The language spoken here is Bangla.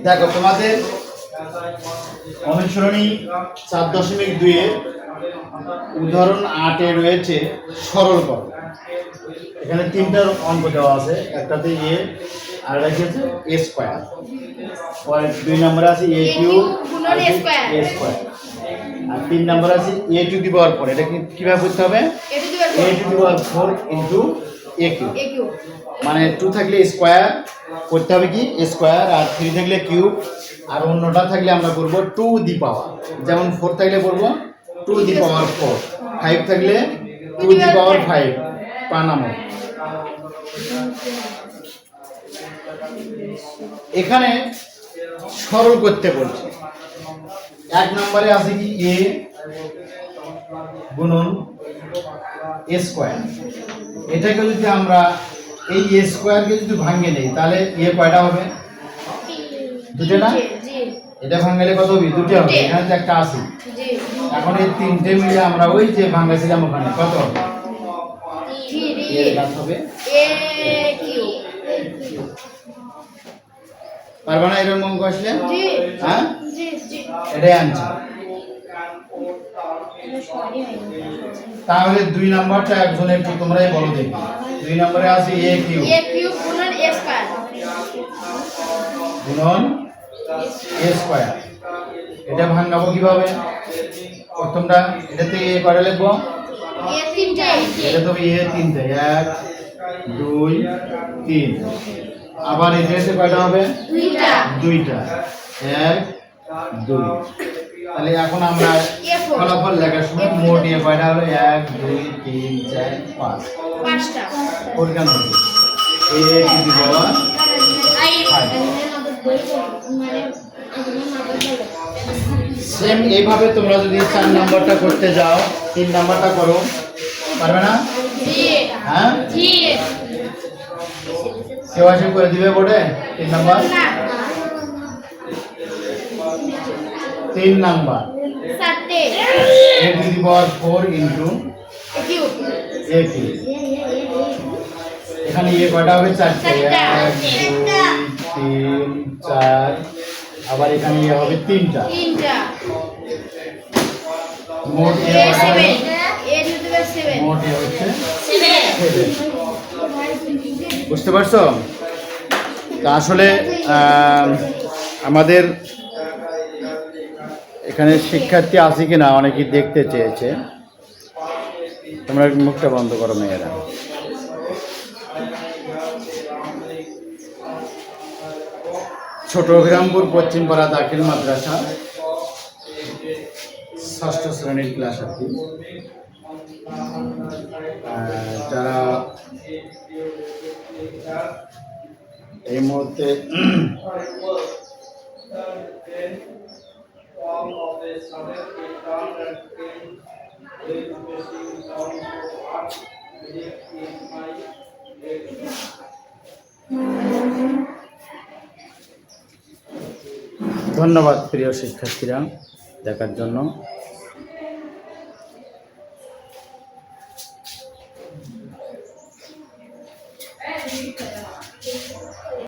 দেখো তোমাদের অনুসরণী 4.2 এর উদাহরণ 8 এ রয়েছে সরলকরণ। এখানে তিনটা অঙ্ক দেওয়া আছে, একটাতে এ আর একটা হচ্ছে এ স্কয়ার, পরে 2 নম্বরে আছে এ কিউব আর এ স্কয়ার, আর 3 নম্বরে আছে এ টু দি পাওয়ার 4। এটা কিভাবে করতে হবে? A to the power 4 into a cube, মানে 2 থাকলে স্কয়ার করতে হবে কি স্কয়ার, আর 3 থাকলে কিউব, আর অন্যটা থাকলে আমরা করব 2 দি পাওয়ার। যেমন 4 থাকলে করব 2 দি পাওয়ার 4, 5 থাকলে 2 দি পাওয়ার 5 পানামো। এখানে সরল করতে বলছে। 1 নম্বরে আছে কি এ গুণন এ স্কয়ার। এটাকে যদি আমরা এই এ স্কয়ারকে যদি ভাঙে নেই তাহলে এ কয়টা হবে? দুটো না? এটা ভাঙলে কত হবে? দুটো হবে। এখানে তো একটা আছে। এখন এই তিনটে মিলে আমরা ওই যে ভাঙাছিলাম ওখানে কত হবে? এর কাজ হবে এ কিউ। পারবা না এরকম অঙ্ক আসলে? হ্যাঁ, এটাই আনসার। তাহলে 2 নাম্বারটা একজন একটু তোমরাই বলো দেখি। 2 নম্বরে আছে এ কিউব গুণন এ স্কয়ার গুণন এ স্কয়ার। এটা ভাঙাবো কিভাবে? প্রথমটা এটাতে এ কয়টা লিখবো? এ তিনটা। এটা তো এ তিনটা, 1 2 3। আবার এটাতে কয়টা হবে? দুইটা, 1 2। তাহলে এখন আমরা ফলাফল লেখার সময় মোট এ কয়টা হলো? 1 2 3 4 5, পাঁচটা। কোনখানে হবে? A to the power 5। Same এইভাবে তোমরা যদি 4 নাম্বারটা করতে যাও, 3 নাম্বারটা করো, পারবে না? হ্যাঁ, কেউ আসে করে দিবে বোর্ডে 3 number? 3 number A to the power 4 into a cube. এখানে এ কয়টা হবে? 4টে, 1 2 3 4। আবার এখানে এ হবে 3টা। মোট এ হবে 7। বুঝতে পারছো? তা আসলে আমাদের এখানে শিক্ষার্থী আছে কিনা অনেকেই দেখতে চেয়েছে। তোমরা মুখটা বন্ধ করো মেয়েরা। ছোটগ্রামপুর পশ্চিমপাড়া দাখিল মাদ্রাসা 6ষ্ঠ শ্রেণীর ক্লাস আর কি। যারা এই মুহূর্তে ধন্যবাদ প্রিয় শিক্ষার্থীরা দেখার জন্য।